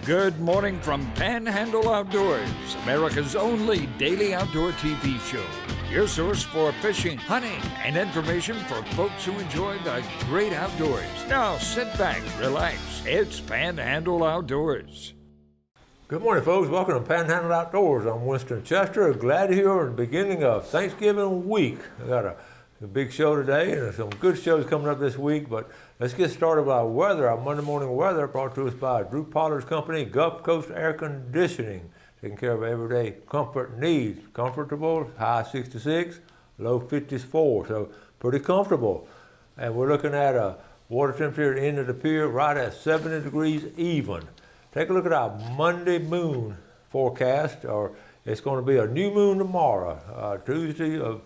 Good morning from Panhandle Outdoors, America's only daily outdoor TV show. Your source for fishing, hunting, and information for folks who enjoy the great outdoors. Now sit back, relax. It's Panhandle Outdoors. Good morning, folks. Welcome to Panhandle Outdoors. I'm Winston Chester. Glad to hear the beginning of Thanksgiving week. I got a big show today and some good shows coming up this week, but let's get started with our weather. Our Monday morning weather brought to us by Drew Potter's company, Gulf Coast Air Conditioning, taking care of everyday comfort needs. Comfortable, high 66, low 54, so pretty comfortable. And we're looking at a water temperature at the end of the pier right at 70 degrees even. Take a look at our Monday moon forecast, or it's going to be a new moon tomorrow, Tuesday of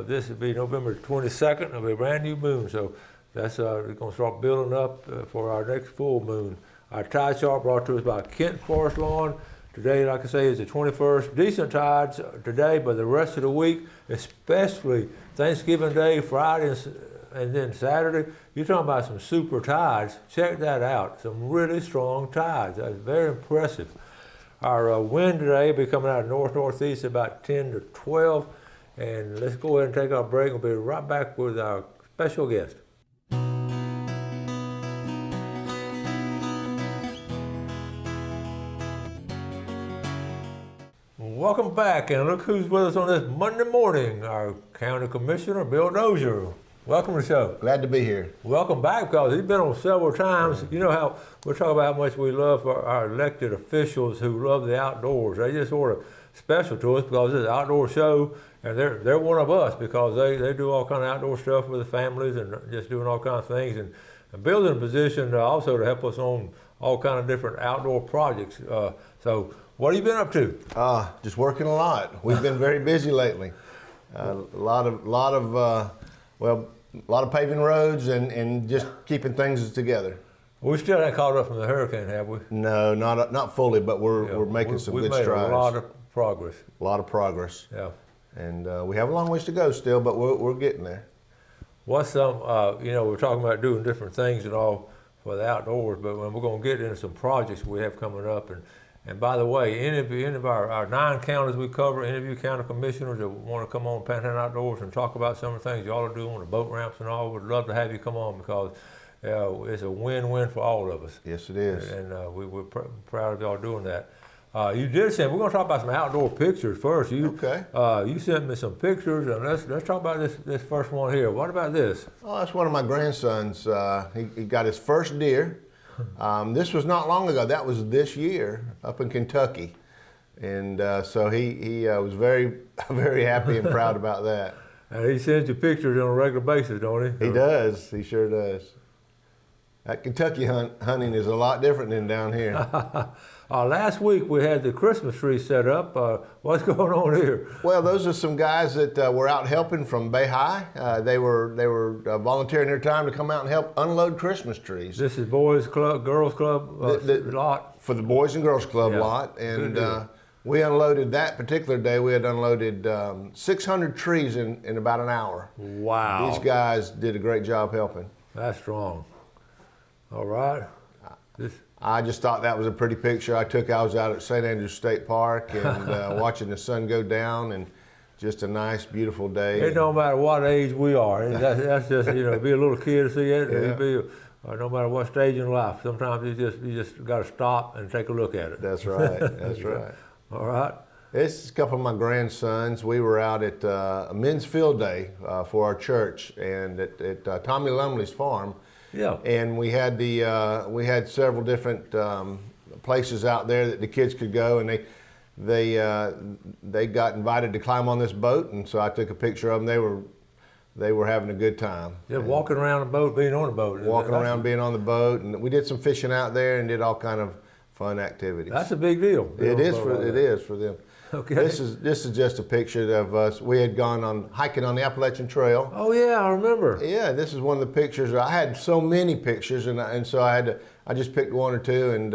this will be November 22nd. It'll be a brand new moon, so that's we're going to start building up for our next full moon. Our tide chart brought to us by Kent Forest Lawn. Today, like I say, is the 21st. Decent tides today, but the rest of the week, especially Thanksgiving Day, Friday, and then Saturday, you're talking about some super tides. Check that out. Some really strong tides. That's very impressive. Our wind today will be coming out of north-northeast about 10 to 12. And let's go ahead and take our break. We'll be right back with our special guest. Welcome back, and look who's with us on this Monday morning, our County Commissioner, Bill Dozier. Welcome to the show. Glad to be here. Welcome back, because he's been on several times. You know how we're talking about how much we love our elected officials who love the outdoors. They just sort of special to us because it's an outdoor show, and they're one of us because they do all kind of outdoor stuff with the families and just doing all kinds of things, and Bill's in a position also to help us on all kind of different outdoor projects. So what have you been up to? Just working a lot. We've been very busy lately. A lot of paving roads and just keeping things together. We still haven't caught up from the hurricane, have we? No, not fully, but we're making some good strides. We've made a lot of progress. A lot of progress. Yeah. And we have a long ways to go still, but we're getting there. What's some, we're talking about doing different things and all for the outdoors, but when we're going to get into some projects we have coming up. And by the way, any of our 9 counties we cover, any of you county commissioners that want to come on Panhandle Outdoors and talk about some of the things y'all are doing, the boat ramps and all, we'd love to have you come on because it's a win-win for all of us. Yes, it is. And we're proud of y'all doing that. You did send, we're going to talk about some outdoor pictures first. Okay. You sent me some pictures, and let's talk about this first one here. What about this? Oh, that's one of my grandsons. He got his first deer. This was not long ago. That was this year up in Kentucky. And so he was very, very happy and proud about that. And he sends you pictures on a regular basis, don't he? He does. He sure does. That Kentucky hunting is a lot different than down here. Last week we had the Christmas tree set up. What's going on here? Well, those are some guys that were out helping from Bay High. They were volunteering their time to come out and help unload Christmas trees. This is Boys Club, Girls Club lot? For the Boys and Girls Club lot. And we unloaded that particular day. We had unloaded 600 trees in about an hour. Wow. These guys did a great job helping. That's strong. All right. I just thought that was a pretty picture I took. I was out at St. Andrews State Park and watching the sun go down, and just a nice, beautiful day. It don't matter what age we are. That's just, be a little kid to see it. Yeah. No matter what stage in life. Sometimes you just got to stop and take a look at it. That's right. That's right. All right. This is a couple of my grandsons. We were out at a men's field day for our church and at Tommy Lumley's farm. Yeah. And we had we had several different places out there that the kids could go, and they got invited to climb on this boat, and so I took a picture of them. They were having a good time. Just walking around the boat, being on the boat. Walking around, being on the boat, and we did some fishing out there and did all kind of fun activities. That's a big deal. It is for them. Okay. This is just a picture of us. We had gone on hiking on the Appalachian Trail. Oh yeah, I remember. Yeah, this is one of the pictures. I had so many pictures, and so I just picked one or two, and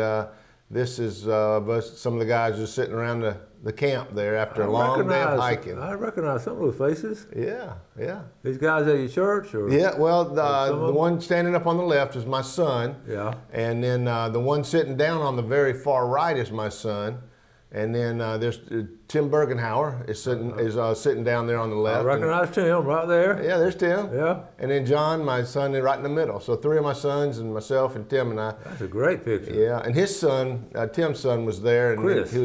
This is some of the guys just sitting around the camp there after a long day of hiking. I recognize some of those faces. Yeah, yeah. These guys at your church? Or? Yeah, well, the one standing up on the left is my son. Yeah. And then the one sitting down on the very far right is my son. And then there's Tim Bergenhauer is sitting down there on the left. I recognize Tim right there. Yeah, there's Tim. Yeah. And then John, my son, is right in the middle. So 3 of my sons and myself and Tim and I. That's a great picture. Yeah, and his son, Tim's son, was there, and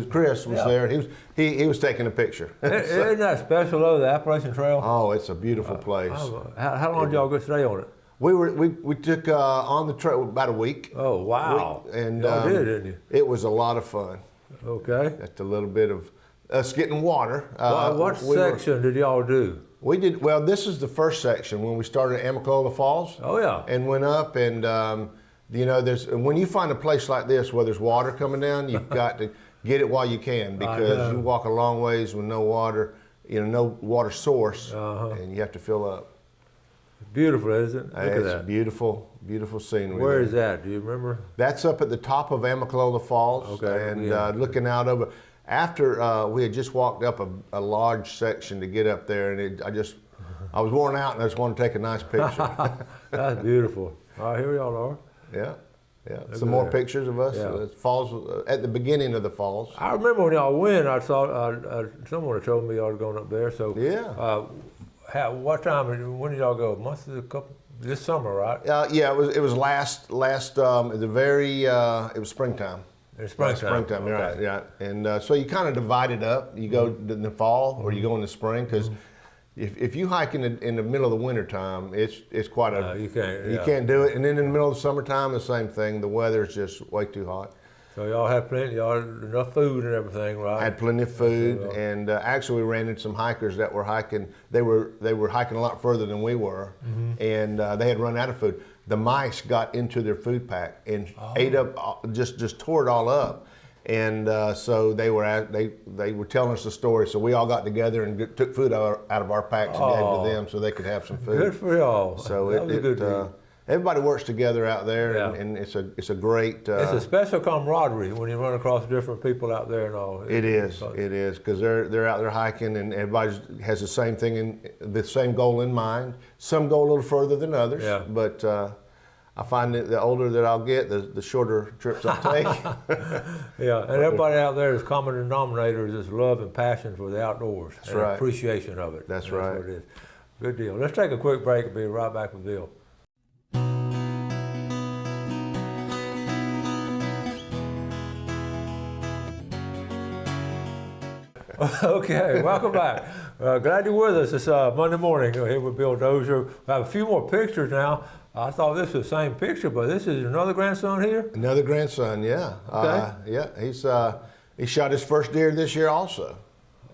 Chris was there. He was taking a picture. Isn't that special though, the Appalachian Trail? Oh, it's a beautiful place. How long did y'all go stay on it? We took on the trail about a week. Oh wow! And y'all did, didn't you? It was a lot of fun. Okay. Just a little bit of us getting water. What section did y'all do? We did, well, this is the first section when we started at Amicalola Falls. Oh yeah. And went up and, you know, when you find a place like this where there's water coming down, you've got to get it while you can, because you walk a long ways with no water, you know, no water source, and you have to fill up. Beautiful, isn't it? Look at that. It's beautiful, beautiful scenery. Where is that? Do you remember? That's up at the top of Amicalola Falls. Okay. And looking out over. After we had just walked up a large section to get up there, and I was worn out, and I just wanted to take a nice picture. That's beautiful. All right, here we all are. Yeah, yeah. Some more pictures of us. Yeah. Falls at the beginning of the falls. I remember when y'all went, I saw someone had told me y'all were going up there. So yeah. What time? When did y'all go? This summer, right? Yeah, it was last the very it was springtime. It's springtime. Okay. Right, yeah. And so you kind of divide it up. You go in the fall or you go in the spring, because if you hike in the middle of the winter time, it's quite a you can't do it. And then in the middle of the summertime, the same thing. The weather is just way too hot. So y'all had enough food and everything, right? I had plenty of food, and actually we ran into some hikers that were hiking. They were hiking a lot further than we were, and they had run out of food. The mice got into their food pack and ate up, just tore it all up. And so they were telling us the story. So we all got together and took food out of our packs and gave to them so they could have some food. Good for y'all. So everybody works together out there, and it's a great. It's a special camaraderie when you run across different people out there and all. It is, because they're out there hiking, and everybody has the same thing the same goal in mind. Some go a little further than others, but I find that the older that I'll get, the shorter trips I'll take. Yeah, and everybody out there, is common denominator is this love and passion for the outdoors. That's right. Appreciation of it. That's right. What it is. Good deal. Let's take a quick break and be right back with Bill. Okay, welcome back. Glad you're with us this Monday morning here with Bill Dozier. We have a few more pictures now. I thought this was the same picture, but this is another grandson here? Another grandson, yeah. Okay. Yeah, he shot his first deer this year also.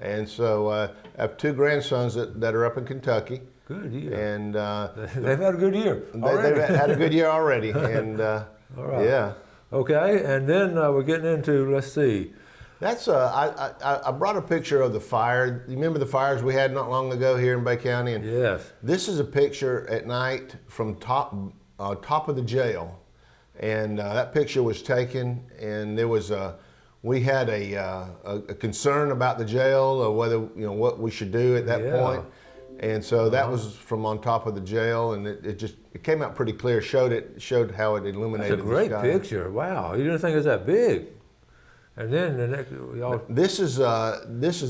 And so I have 2 grandsons that are up in Kentucky. Good year. And they've had a good year already. They've had a good year already. And all right. yeah. Okay, and then we're getting into, let's see. That's I brought a picture of the fire. You remember the fires we had not long ago here in Bay County? And yes. This is a picture at night from top of the jail, and that picture was taken. And there was we had a concern about the jail, or whether what we should do at that point. And so that was from on top of the jail, and it came out pretty clear. Showed how it illuminated. That's a great the sky. picture. Wow, you didn't think it was that big. And then the next, y'all. This is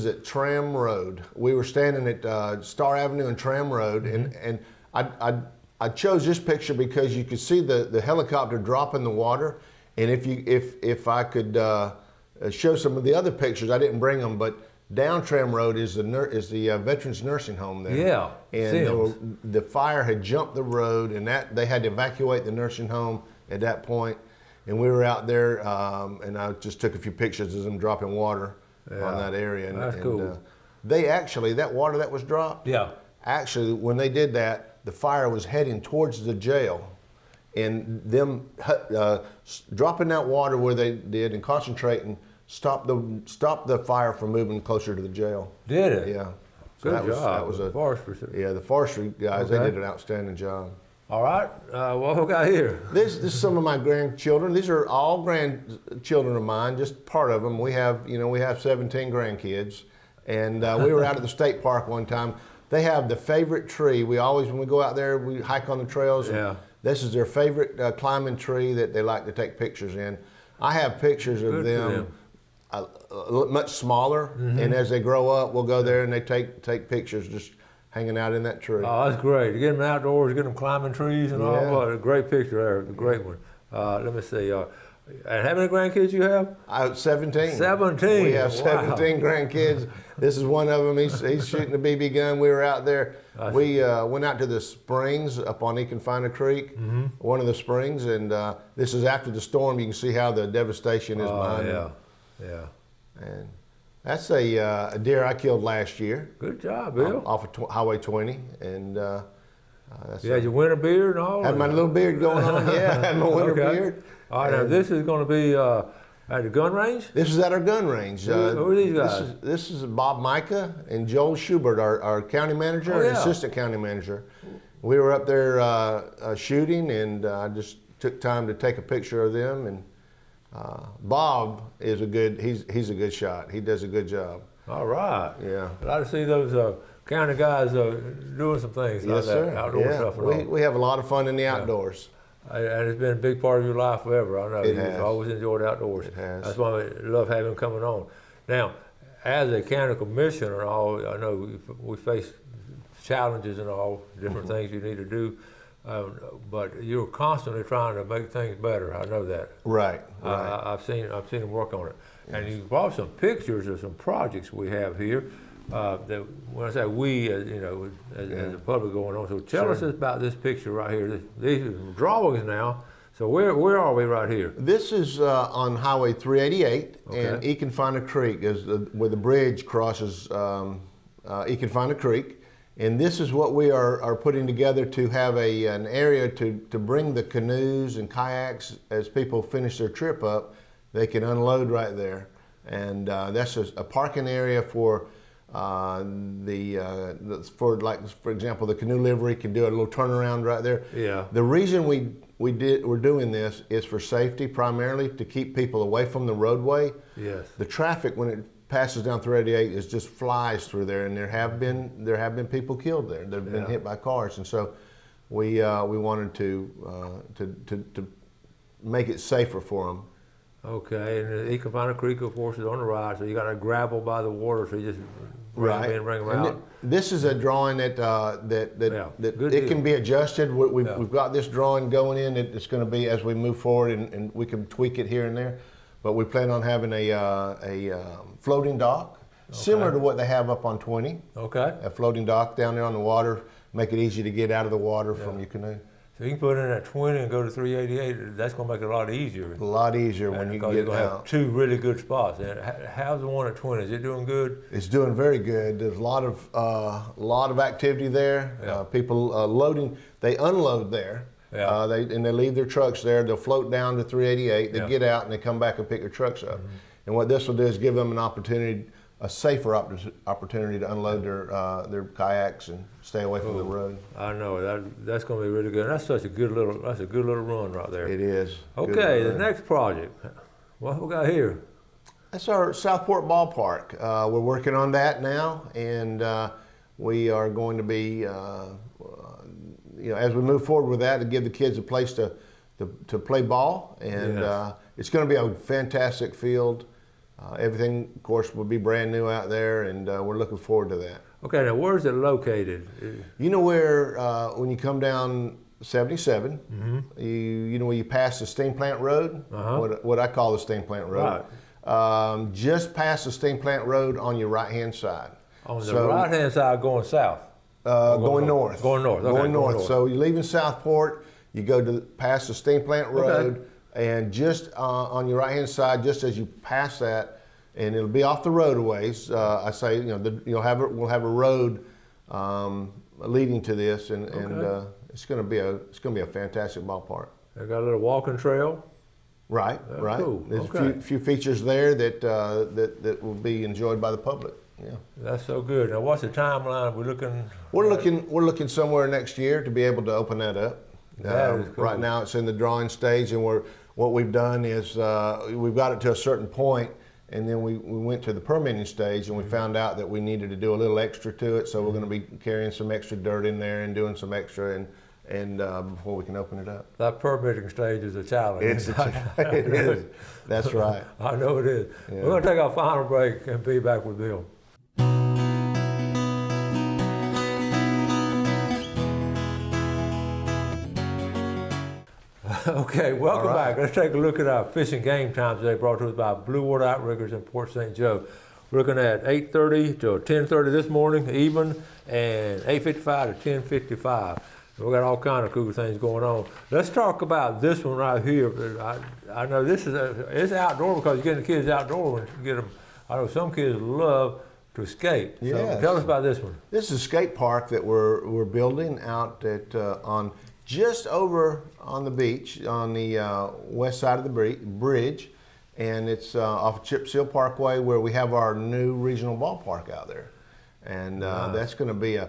at Tram Road. We were standing at Star Avenue and Tram Road, and I chose this picture because you could see the helicopter drop in the water, and if I could show some of the other pictures, I didn't bring them, but down Tram Road is the Veterans Nursing Home there. Yeah, and the fire had jumped the road, and they had to evacuate the nursing home at that point. And we were out there, and I just took a few pictures of them dropping water on that area. And, that's cool. They actually, that water that was dropped, actually, when they did that, the fire was heading towards the jail. And them dropping that water where they did and concentrating stopped the fire from moving closer to the jail. Did it? Yeah. So Good job. That was a forestry. Yeah, the forestry guys, they did an outstanding job. All right, what we got here? This is some of my grandchildren. These are all grandchildren of mine, just part of them. We have 17 grandkids, and we were out at the state park one time. They have the favorite tree. We always, when we go out there, we hike on the trails. Yeah. This is their favorite climbing tree that they like to take pictures in. I have pictures of them. Much smaller, and as they grow up, we'll go there and they take pictures just hanging out in that tree. Oh, that's great. To get them outdoors, get them climbing trees and all. What a great picture there, a great one. Let me see. And how many grandkids you have? 17. 17. We have 17 grandkids. This is one of them. He's shooting a BB gun. We were out there. We went out to the springs up on Econfina Creek, one of the springs, and this is after the storm. You can see how the devastation is behind them. Yeah. And that's a deer I killed last year. Good job, Bill. Off of Highway 20, and you had your winter beard and all? Had my little beard going on. Yeah, had my winter beard. All right, now this is going to be at the gun range? This is at our gun range. Who are these guys? This is Bob Micah and Joel Schubert, our county manager and assistant county manager. We were up there shooting, and I just took time to take a picture of them. And Bob is he's a good shot. He does a good job. All right. Yeah. I'd like to see those county guys doing some things like that, outdoor stuff. We have a lot of fun in the outdoors. And it's been a big part of your life forever. I know. It has. You've always enjoyed outdoors. It has. That's why we love having him coming on. Now, as a county commissioner and all, I know we face challenges and all, different things you need to do. But you're constantly trying to make things better. I know that. Right. I've seen him work on it. And you brought some pictures of some projects we have here. That when I say we, as the public going on. So tell us about this picture right here. These are drawings now. So where are we right here? This is on Highway 388 and Econfina Creek, where the bridge crosses Econfina Creek. And this is what we are putting together to have an area to bring the canoes and kayaks as people finish their trip up. They can unload right there. And that's a parking area for for example, the canoe livery can do a little turnaround right there. Yeah. The reason we're doing this is for safety, primarily to keep people away from the roadway. Yes. The traffic when it passes down 388 is just flies through there, and there have been people killed there. They've been hit by cars, and so we wanted to make it safer for them. Okay, and the Econfina Creek, of course, is on the right, so you got to gravel by the water, so you just bring them out. This is a drawing that it can be adjusted. We've got this drawing going in. It's going to be as we move forward, and we can tweak it here and there. But we plan on having a floating dock, similar to what they have up on 20. Okay. A floating dock down there on the water, make it easy to get out of the water from your canoe. So you can put in at 20 and go to 388. That's going to make it a lot easier. A lot easier when you get you're going to have two really good spots. And how's the one at 20? Is it doing good? It's doing very good. There's a lot of activity there. Yeah. People loading. They unload there. Yeah. They leave their trucks there. They'll float down to 388. They get out and they come back and pick their trucks up. And what this will do is give them an opportunity, a safer opportunity to unload their kayaks and stay away from the road. I know that's going to be really good. That's a good little run right there. It is. Okay, the next project. What we got here? That's our Southport Ballpark. We're working on that now, and we are going to be, as we move forward with that, to give the kids a place to play ball, and it's going to be a fantastic field. Everything, of course, will be brand new out there, and we're looking forward to that. Okay, now where's it located? You know where, when you come down 77, you know where you pass the steam plant road? What I call the steam plant road. Right. Just past the steam plant road on your right-hand side. On the right-hand side going south? Going north. Going north. Okay, going north. So you're leaving Southport, you go past the steam plant road, and just on your right-hand side, just as you pass that, and it'll be off the roadways. I say, we'll have a road leading to this, and it's going to be a fantastic ballpark. They got a little walking trail. Right. Cool. There's a few features there that will be enjoyed by the public. Yeah. That's so good. Now, what's the timeline? We're looking. We're looking somewhere next year to be able to open that up. That is cool. Right now it's in the drawing stage, and what we've done is we've got it to a certain point, and then we went to the permitting stage, and we found out that we needed to do a little extra to it, so we're going to be carrying some extra dirt in there and doing some extra and before we can open it up. That permitting stage is a challenge. It is. That's right. I know it is. Yeah. We're going to take our final break and be back with Bill. Okay, welcome back. Let's take a look at our fishing game times today, brought to us by Blue Water Outriggers in Port St. Joe. We're looking at 8:30 to 10:30 this morning, even, and 8:55 to 10:55. We got all kind of cool things going on. Let's talk about this one right here. I know this is it's outdoor because you're getting the kids outdoor when you get them. I know some kids love to skate. So Yes. tell us about this one. This is a skate park that we're building out at on just over on the beach on the west side of the bridge, and it's off of Chip Seal Parkway where we have our new regional ballpark out there, and that's going to be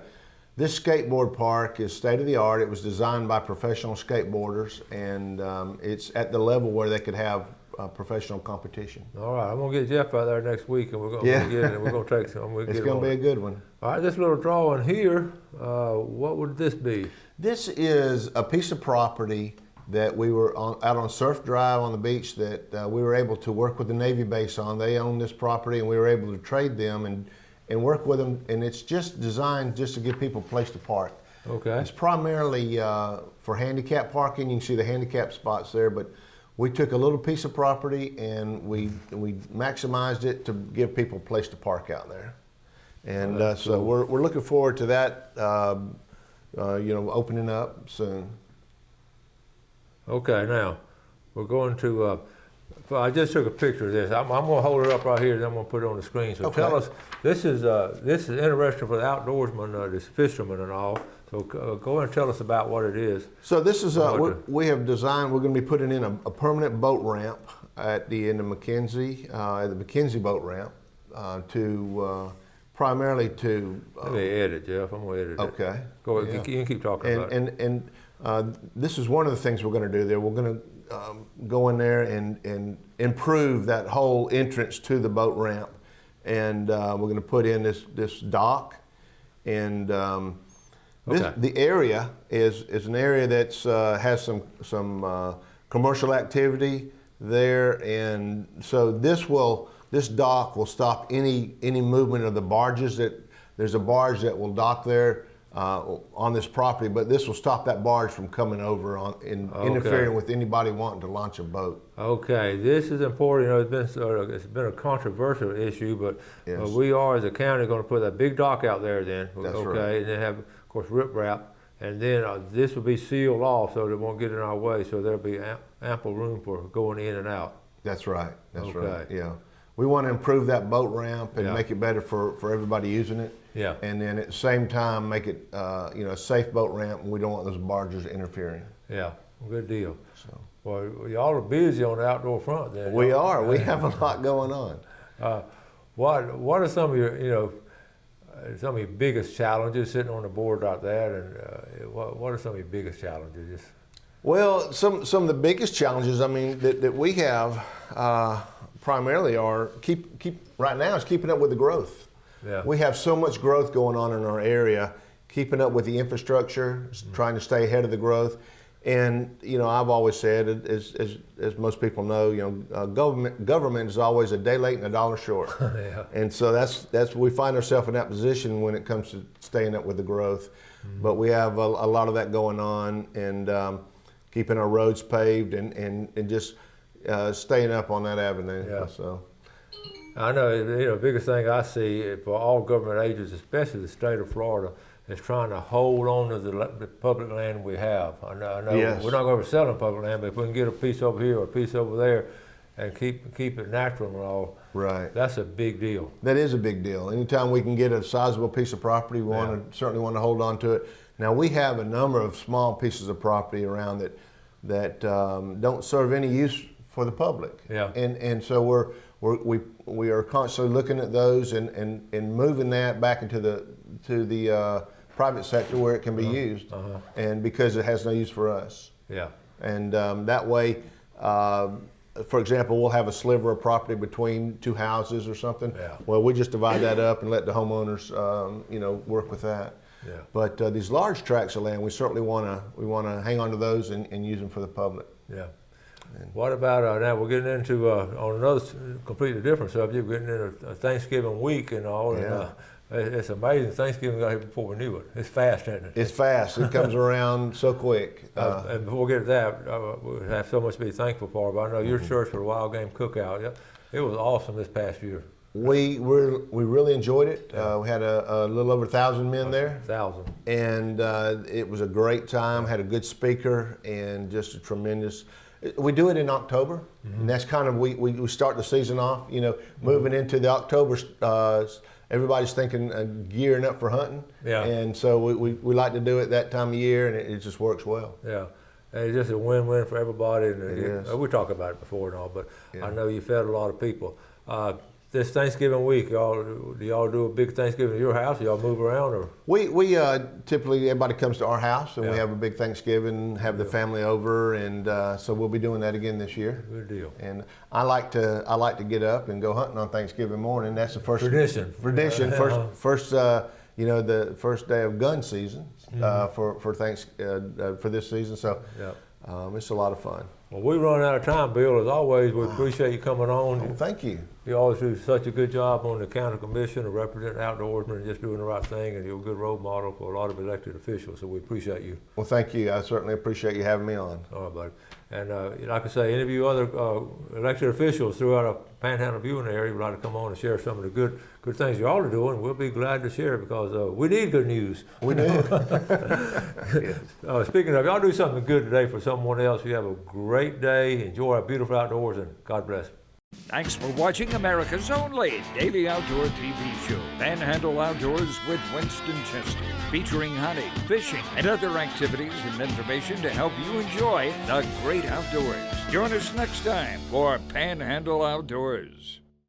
this skateboard park is state of the art. It was designed by professional skateboarders, and it's at the level where they could have professional competition. All right, I'm gonna get Jeff out there next week, and we're gonna get it. And we're gonna take some. It's going to be a good one. All right, this little drawing here. What would this be? This is a piece of property that we were out on Surf Drive on the beach that we were able to work with the Navy base on. They own this property, and we were able to trade them and work with them. And it's just designed just to give people a place to park. Okay. It's primarily for handicap parking. You can see the handicap spots there, but we took a little piece of property and we maximized it to give people a place to park out there. And so we're looking forward to that, opening up soon. Okay, now we're going to. I just took a picture of this. I'm going to hold it up right here, and I'm going to put it on the screen. So tell us. This is interesting for the outdoorsman, this fisherman and all. So go ahead and tell us about what it is. So this is we have designed. We're going to be putting in a permanent boat ramp at the end of McKenzie, at the McKenzie boat ramp, primarily to. Let me edit, Jeff. I'm going to edit it. Okay. Go ahead. You can keep talking about it. And this is one of the things we're going to do there. We're going to go in there and improve that whole entrance to the boat ramp, and we're going to put in this dock, and the area is an area that's has some commercial activity there, and so this dock will stop any movement of the barges. There's a barge that will dock there on this property, but this will stop that barge from coming over interfering with anybody wanting to launch a boat. Okay, this is important. You know, it's been a controversial issue, but Yes. we are as a county going to put that big dock out there. Then That's okay, right. and then have of course riprap, and then this will be sealed off so that it won't get in our way. So there'll be ample room for going in and out. That's right. That's Okay. right. Yeah, we want to improve that boat ramp and make it better for everybody using it. Yeah. And then at the same time make it a safe boat ramp, and we don't want those barges interfering. Yeah, good deal. So Well, y'all are busy on the outdoor front then. we are. We have a lot going on. What are some of your some of your biggest challenges sitting on the board like that, and what are some of your biggest challenges? Well, some of the biggest challenges, I mean, that we have primarily are right now is keeping up with the growth. Yeah. We have so much growth going on in our area, keeping up with the infrastructure, trying to stay ahead of the growth. And I've always said, as most people know, government is always a day late and a dollar short. Yeah. And so that's we find ourselves in that position when it comes to staying up with the growth. But we have a lot of that going on, and keeping our roads paved and just staying up on that avenue. Yeah. So. I know, the biggest thing I see for all government agencies, especially the state of Florida, is trying to hold on to the public land we have. I know Yes. we're not going to be selling public land, but if we can get a piece over here or a piece over there and keep it natural and all, Right. that's a big deal. That is a big deal. Anytime we can get a sizable piece of property, we certainly want to hold on to it. Now, we have a number of small pieces of property around that don't serve any use for the public. Yeah. And so we are constantly looking at those and moving that back into the private sector where it can be used, and because it has no use for us. Yeah. And that way, for example, we'll have a sliver of property between two houses or something. Yeah. Well, we just divide that up and let the homeowners, work with that. Yeah. But these large tracts of land, we certainly want to hang on to those and use them for the public. Yeah. What about now? We're getting into on another completely different subject. We're getting into Thanksgiving week and all. Yeah. And, it's amazing. Thanksgiving got here before we knew it. It's fast, isn't it? It's fast. It comes around so quick. And before we get to that, we have so much to be thankful for. But I know your church for the Wild Game Cookout. It was awesome this past year. We really enjoyed it. We had a little over 1,000 men there. 1,000. And it was a great time. Had a good speaker and just a tremendous. We do it in October, and that's kind of we start the season off. Moving into the October. Everybody's thinking gearing up for hunting. Yeah. And so we like to do it that time of year, and it just works well. Yeah. And it's just a win-win for everybody. And we talked about it before and all, but I know you fed a lot of people. This Thanksgiving week, do y'all do a big Thanksgiving at your house? Do y'all move around, or? We typically everybody comes to our house and we have a big Thanksgiving, have the family over, and so we'll be doing that again this year. Good deal. And I like to get up and go hunting on Thanksgiving morning. That's the first tradition. First the first day of gun season for this season. So it's a lot of fun. Well, we run out of time, Bill. As always, we appreciate you coming on. Well, thank you. You always do such a good job on the county commission of representing outdoorsmen and just doing the right thing, and you're a good role model for a lot of elected officials, so we appreciate you. Well, thank you. I certainly appreciate you having me on. All right, buddy. And like I say, any of you other elected officials throughout our Panhandle viewing area would like to come on and share some of the good things you all are doing, we'll be glad to share because we need good news. We do. Yes. Speaking of, y'all do something good today for someone else. You have a great day. Enjoy our beautiful outdoors, and God bless. Thanks for watching America's only daily outdoor TV show, Panhandle Outdoors with Winston Chester, featuring hunting, fishing, and other activities and information to help you enjoy the great outdoors. Join us next time for Panhandle Outdoors.